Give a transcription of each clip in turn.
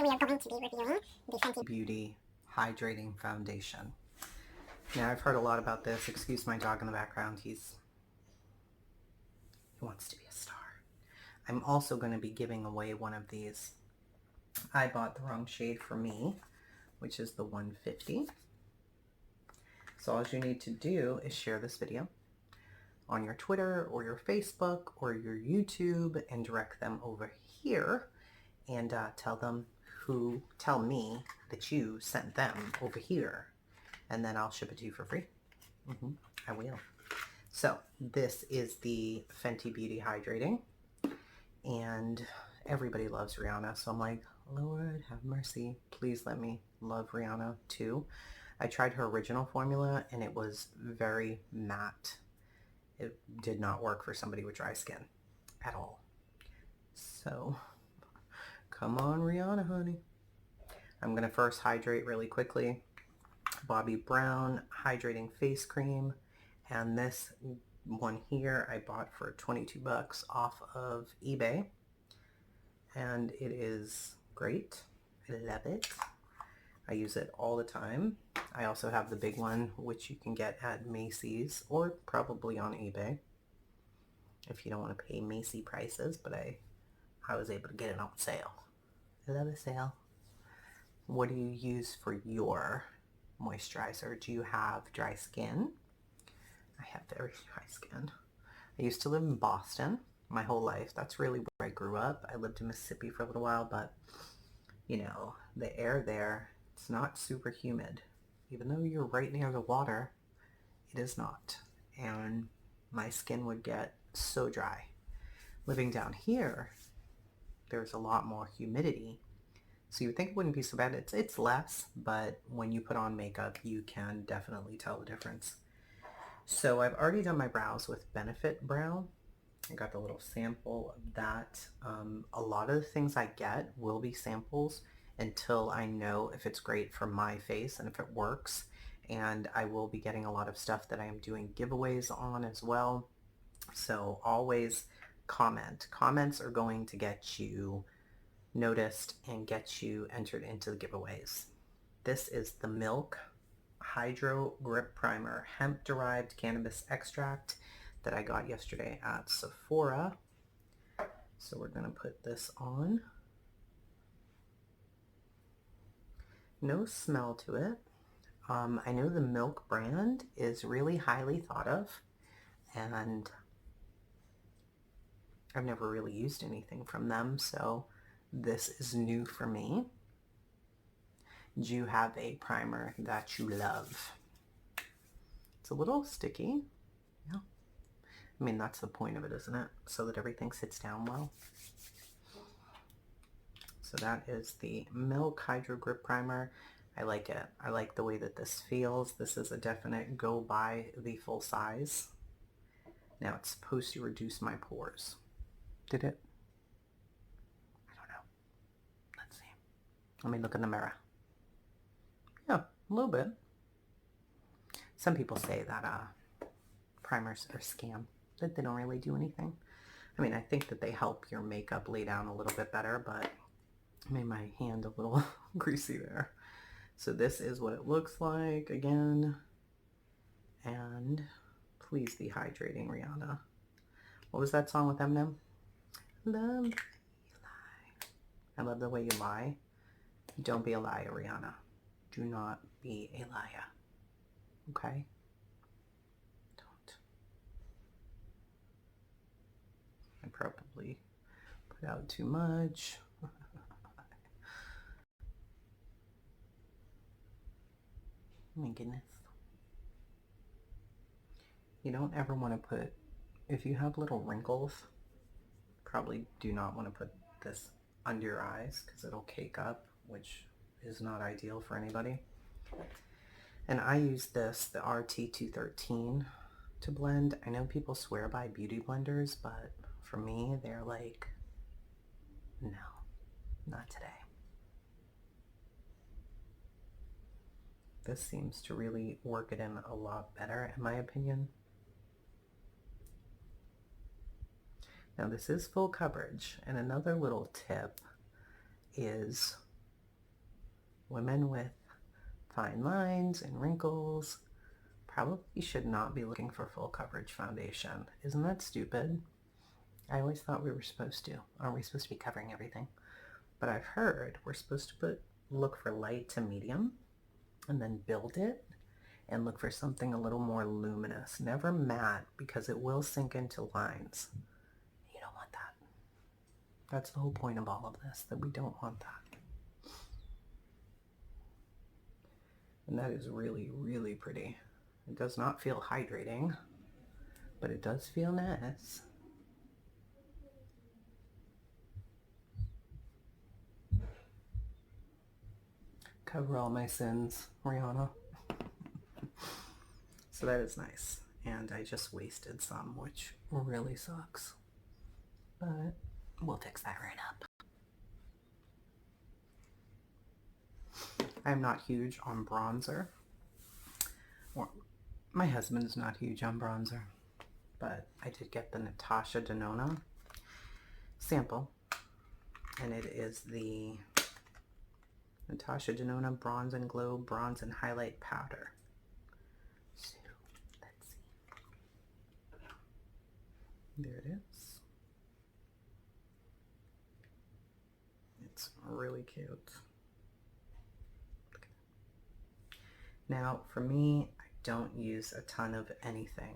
today we are going to be reviewing the Fenty Beauty Hydrating Foundation. Now, I've heard a lot about this. Excuse my dog in the background. He wants to be a star. I'm also going to be giving away one of these. I bought the wrong shade for me, which is the 150. So all you need to do is share this video on your Twitter or your Facebook or your YouTube and direct them over here and tell me that you sent them over here, and then I'll ship it to you for free. I will. So this is the Fenty Beauty Hydrating, and everybody loves Rihanna, so I'm like, Lord have mercy, please let me love Rihanna too. I tried her original formula and it was very matte. It did not work for somebody with dry skin at all. So come on, Rihanna, honey. I'm going to first hydrate really quickly. Bobbie Brown Hydrating Face Cream. And this one here I bought for 22 bucks off of eBay. And it is great. I love it. I use it all the time. I also have the big one, which you can get at Macy's or probably on eBay if you don't want to pay Macy prices, but I was able to get it on sale. I love a sale. What do you use for your moisturizer? Do you have dry skin? I have very dry skin. I used to live in Boston my whole life. That's really where I grew up. I lived in Mississippi for a little while, but you know, the air there, it's not super humid. Even though you're right near the water, it is not. And my skin would get so dry. Living down here, there's a lot more humidity. So you would think it wouldn't be so bad. It's less, but when you put on makeup, you can definitely tell the difference. So I've already done my brows with Benefit Brow. I got the little sample of that. A lot of the things I get will be samples until I know if it's great for my face and if it works. And I will be getting a lot of stuff that I am doing giveaways on as well. So always comment. Comments are going to get you noticed and get you entered into the giveaways. This is the Milk Hydrogrip Primer, hemp-derived cannabis extract that I got yesterday at Sephora. So we're going to put this on. No smell to it. I know the Milk brand is really highly thought of, and I've never really used anything from them, so this is new for me. Do you have a primer that you love? It's a little sticky. Yeah. I mean, that's the point of it, isn't it? So that everything sits down well. So that is the Milk Hydrogrip Primer. I like it. I like the way that this feels. This is a definite go buy the full size. Now it's supposed to reduce my pores. Did it? I don't know. Let's see. Let me look in the mirror. Yeah, a little bit. Some people say that primers are a scam, that they don't really do anything. I mean, I think that they help your makeup lay down a little bit better, but I made my hand a little greasy there. So this is what it looks like again. And please be hydrating, Rihanna. What was that song with Eminem? Love you lie. I love the way you lie. Don't be a liar, Rihanna. Do not be a liar. Okay? Don't. I probably put out too much. Oh my goodness. You don't ever want to put, if you have little wrinkles, probably do not want to put this under your eyes because it'll cake up, which is not ideal for anybody. And I use this, the RT213, to blend. I know people swear by beauty blenders, but for me, they're like, no, not today. This seems to really work it in a lot better, in my opinion. Now this is full coverage, and another little tip is women with fine lines and wrinkles probably should not be looking for full coverage foundation. Isn't that stupid? I always thought we were supposed to. Aren't we supposed to be covering everything? But I've heard we're supposed to look for light to medium and then build it and look for something a little more luminous. Never matte, because it will sink into lines. You don't want that. That's the whole point of all of this, that we don't want that. And that is really, really pretty. It does not feel hydrating, but it does feel nice. Cover all my sins, Rihanna. So that is nice. And I just wasted some, which really sucks. But we'll fix that right up. I'm not huge on bronzer. Or my husband's not huge on bronzer. But I did get the Natasha Denona sample. And it is the Natasha Denona Bronze and Glow Bronze and Highlight Powder. So, let's see. There it is. It's really cute. Now, for me, I don't use a ton of anything.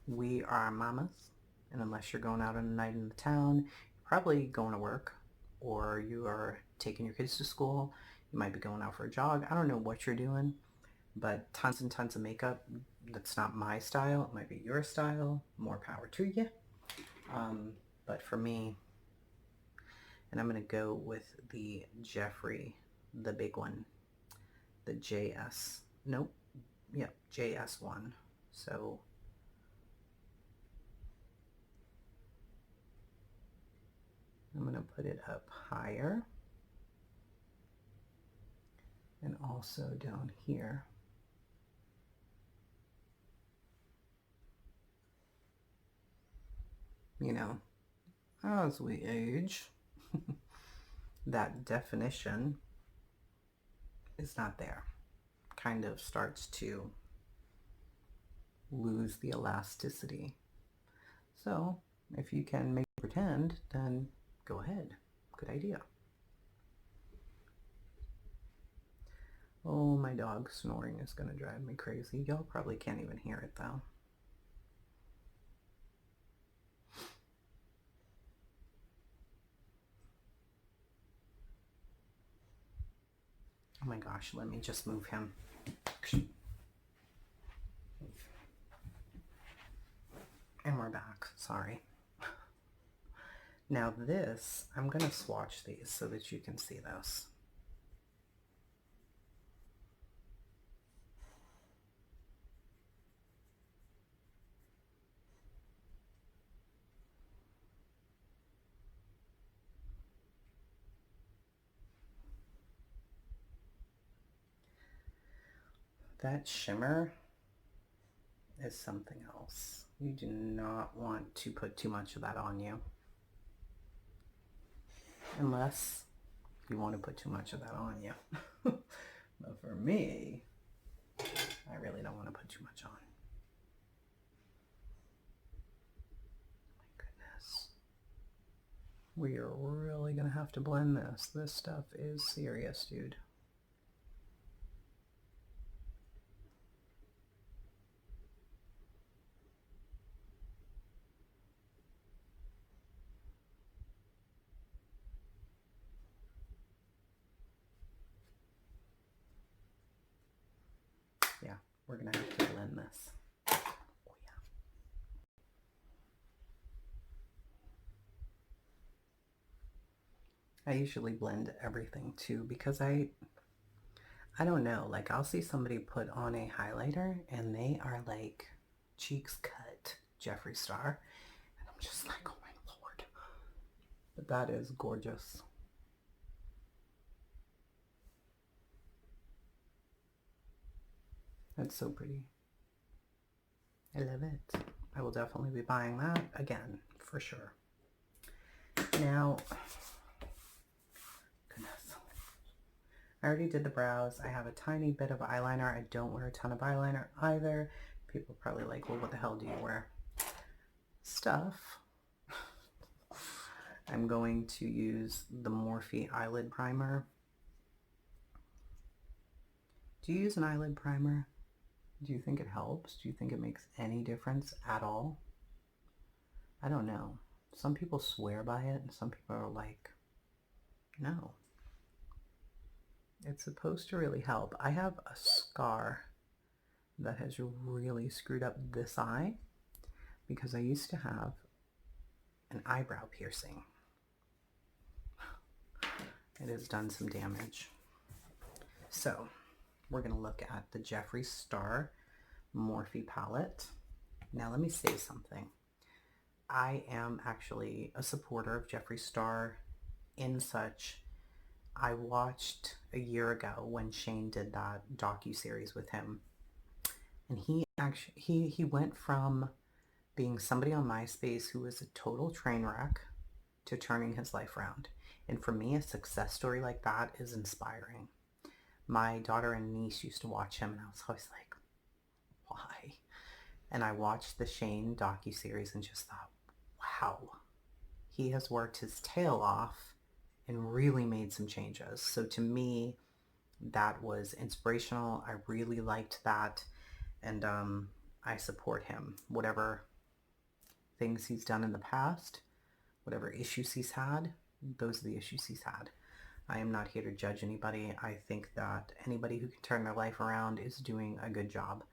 We are mamas, and unless you're going out on a night in the town, you're probably going to work, or you are taking your kids to school. You might be going out for a jog. I don't know what you're doing, but tons and tons of makeup. That's not my style. It might be your style. More power to you. But for me, and I'm going to go with the Jeffree, the big one, the JS. Nope. Yep, JS1. So I'm going to put it up higher. And also down here. You know, as we age, that definition is not there. Kind of starts to lose the elasticity. So if you can make it pretend, then go ahead. Good idea. Oh, my dog snoring is going to drive me crazy. Y'all probably can't even hear it though. Oh my gosh, let me just move him. And we're back, sorry. Now this, I'm going to swatch these so that you can see those. That shimmer is something else. You do not want to put too much of that on you. Unless you want to put too much of that on you. But for me, I really don't want to put too much on. My goodness. We are really going to have to blend this. This stuff is serious, dude. Yeah, we're going to have to blend this. Oh, yeah. I usually blend everything too because I don't know, like I'll see somebody put on a highlighter and they are like cheeks cut Jeffree Star. And I'm just like, oh my Lord. But that is gorgeous. That's so pretty. I love it. I will definitely be buying that again, for sure. Now, goodness, I already did the brows. I have a tiny bit of eyeliner. I don't wear a ton of eyeliner either. People are probably like, well, what the hell do you wear? Stuff. I'm going to use the Morphe eyelid primer. Do you use an eyelid primer? Do you think it helps? Do you think it makes any difference at all? I don't know. Some people swear by it, and some people are like, no. It's supposed to really help. I have a scar that has really screwed up this eye because I used to have an eyebrow piercing. It has done some damage. So we're going to look at the Jeffree Star Morphe palette. Now let me say something. I am actually a supporter of Jeffree Star in such I watched a year ago when Shane did that docu-series with him. And he went from being somebody on MySpace who was a total train wreck to turning his life around. And for me, a success story like that is inspiring. My daughter and niece used to watch him, and I was always like, why? And I watched the Shane docu-series and just thought, wow, he has worked his tail off and really made some changes. So to me, that was inspirational. I really liked that. And I support him. Whatever things he's done in the past, whatever issues he's had, those are the issues he's had. I am not here to judge anybody. I think that anybody who can turn their life around is doing a good job.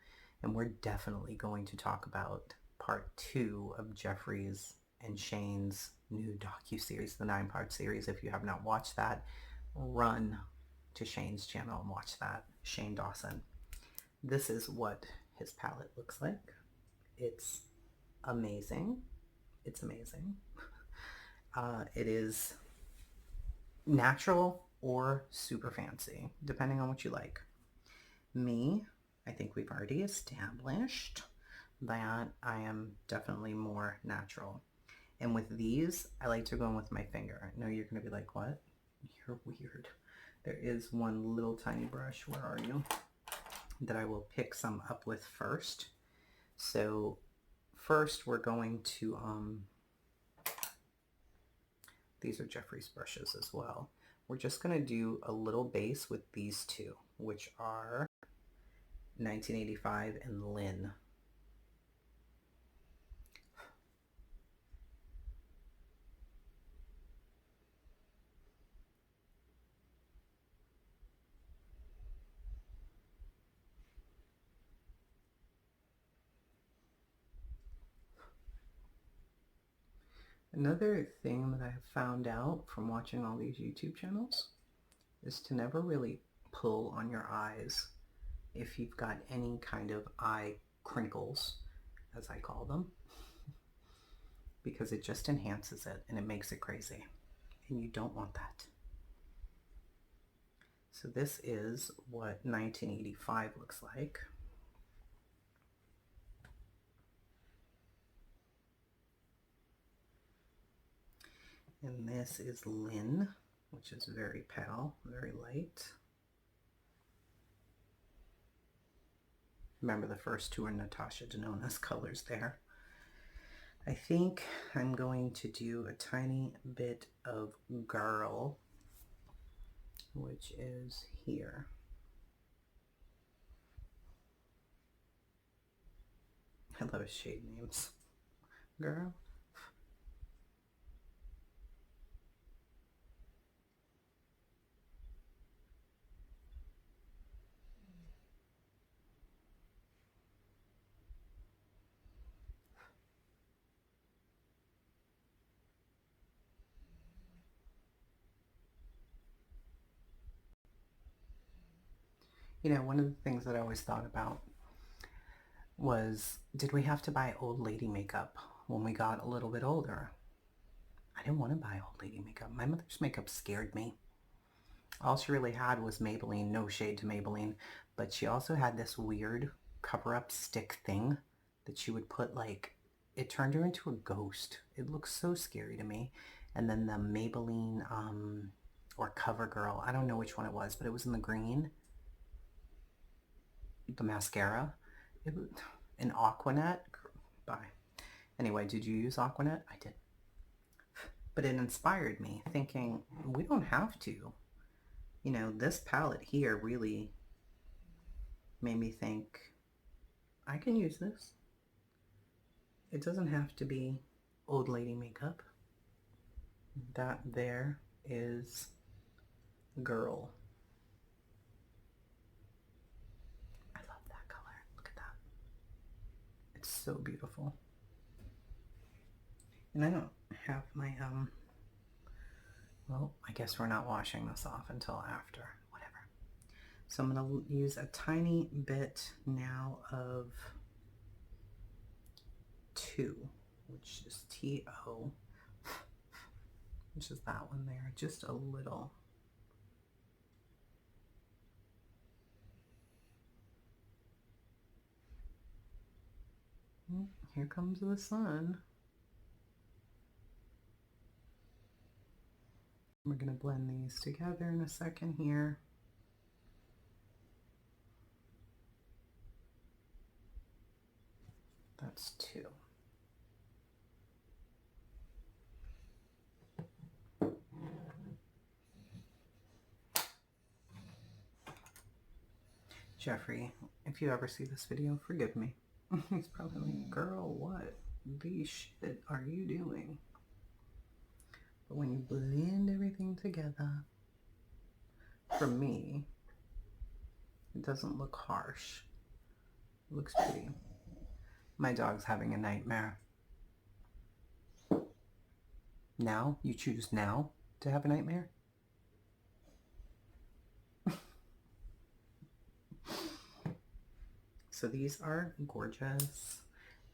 And we're definitely going to talk about part 2 of Jeffree's and Shane's new docu-series, the 9-part series. If you have not watched that, run to Shane's channel and watch that. Shane Dawson. This is what his palette looks like. It's amazing. It's amazing. It is natural or super fancy, depending on what you like. Me, I think we've already established that I am definitely more natural. And with these, I like to go in with my finger. I know you're going to be like, what? You're weird. There is one little tiny brush, where are you, that I will pick some up with first. So first we're going to, these are Jeffree's brushes as well. We're just going to do a little base with these two, which are 1985 and Lynn. Another thing that I have found out from watching all these YouTube channels is to never really pull on your eyes if you've got any kind of eye crinkles, as I call them, because it just enhances it and it makes it crazy, and you don't want that. So this is what 1985 looks like. And this is Lynn, which is very pale, very light. Remember, the first two are Natasha Denona's colors there. I think I'm going to do a tiny bit of Girl, which is here. I love his shade names. Girl. You know, one of the things that I always thought about was, did we have to buy old lady makeup when we got a little bit older? I didn't want to buy old lady makeup. My mother's makeup scared me. All she really had was Maybelline, no shade to Maybelline, but she also had this weird cover-up stick thing that she would put, like, it turned her into a ghost. It looks so scary to me. And then the Maybelline or CoverGirl. I don't know which one it was, but it was in the green. The mascara. It was an Aquanet. Bye. Anyway, did you use Aquanet? I did. But it inspired me, thinking, we don't have to. You know, this palette here really made me think, I can use this. It doesn't have to be old lady makeup. That there is Girl. I love that color. Look at that. It's so beautiful. And I don't have my, well, I guess we're not washing this off until after. Whatever. So I'm going to use a tiny bit now of 2, which is T-O, which is that one there. Just a little. Here comes the sun. We're going to blend these together in a second here. That's 2. Jeffree, if you ever see this video, forgive me. He's probably like, girl, what the shit are you doing? But when you blend everything together, for me, it doesn't look harsh. It looks pretty. My dog's having a nightmare. Now? You choose now to have a nightmare? So these are gorgeous.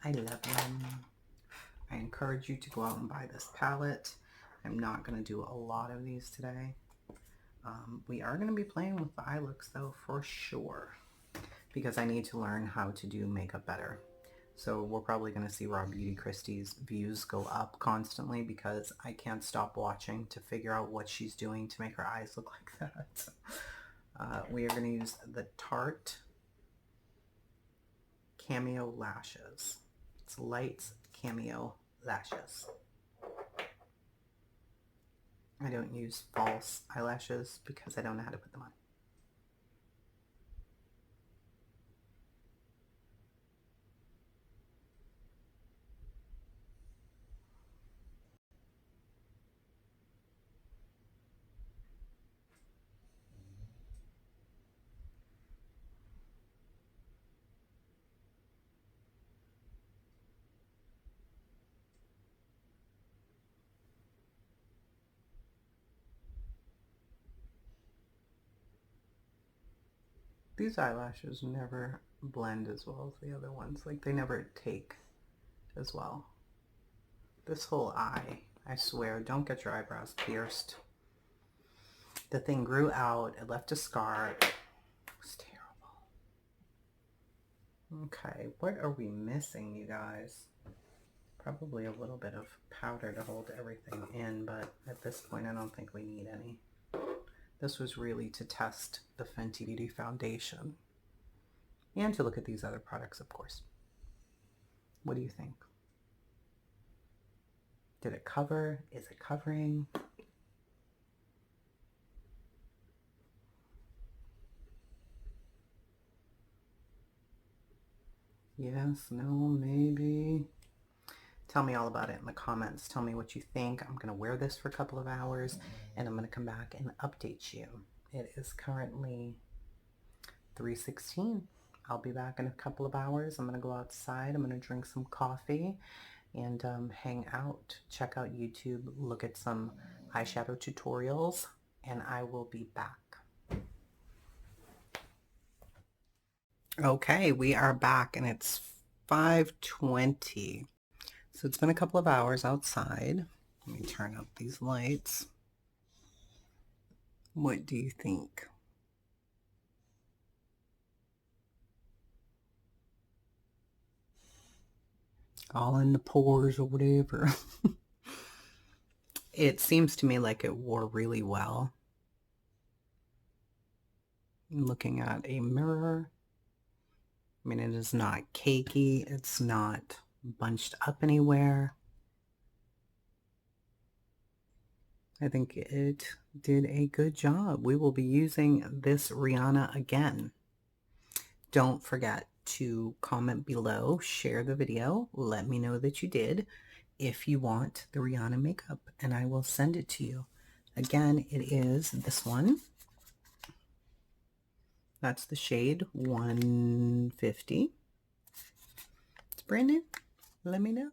I love them. I encourage you to go out and buy this palette. I'm not going to do a lot of these today. We are going to be playing with the eye looks though, for sure, because I need to learn how to do makeup better. So we're probably going to see Raw Beauty Christie's views go up constantly because I can't stop watching to figure out what she's doing to make her eyes look like that. We are going to use the Tarte Cameo Lashes. It's Lights Cameo Lashes. I don't use false eyelashes because I don't know how to put them on. These eyelashes never blend as well as the other ones. Like, they never take as well. This whole eye, I swear, don't get your eyebrows pierced. The thing grew out. It left a scar. It was terrible. Okay, what are we missing, you guys? Probably a little bit of powder to hold everything in, but at this point, I don't think we need any. This was really to test the Fenty Beauty Foundation and to look at these other products, of course. What do you think? Did it cover? Is it covering? Yes, no, maybe. Tell me all about it in the comments. Tell me what you think. I'm going to wear this for a couple of hours and I'm going to come back and update you. It is currently 3:16. I'll be back in a couple of hours. I'm going to go outside. I'm going to drink some coffee and hang out. Check out YouTube. Look at some eyeshadow tutorials and I will be back. Okay, we are back and it's 5:20. So it's been a couple of hours outside. Let me turn up these lights. What do you think? All in the pores or whatever. It seems to me like it wore really well. I'm looking at a mirror. I mean, it is not cakey. It's not bunched up anywhere. I think it did a good job. We will be using this Rihanna again. Don't forget to comment below, share the video, let me know that you did if you want the Rihanna makeup, and I will send it to you. Again, it is this one. That's the shade 150. It's brand new. Let me know.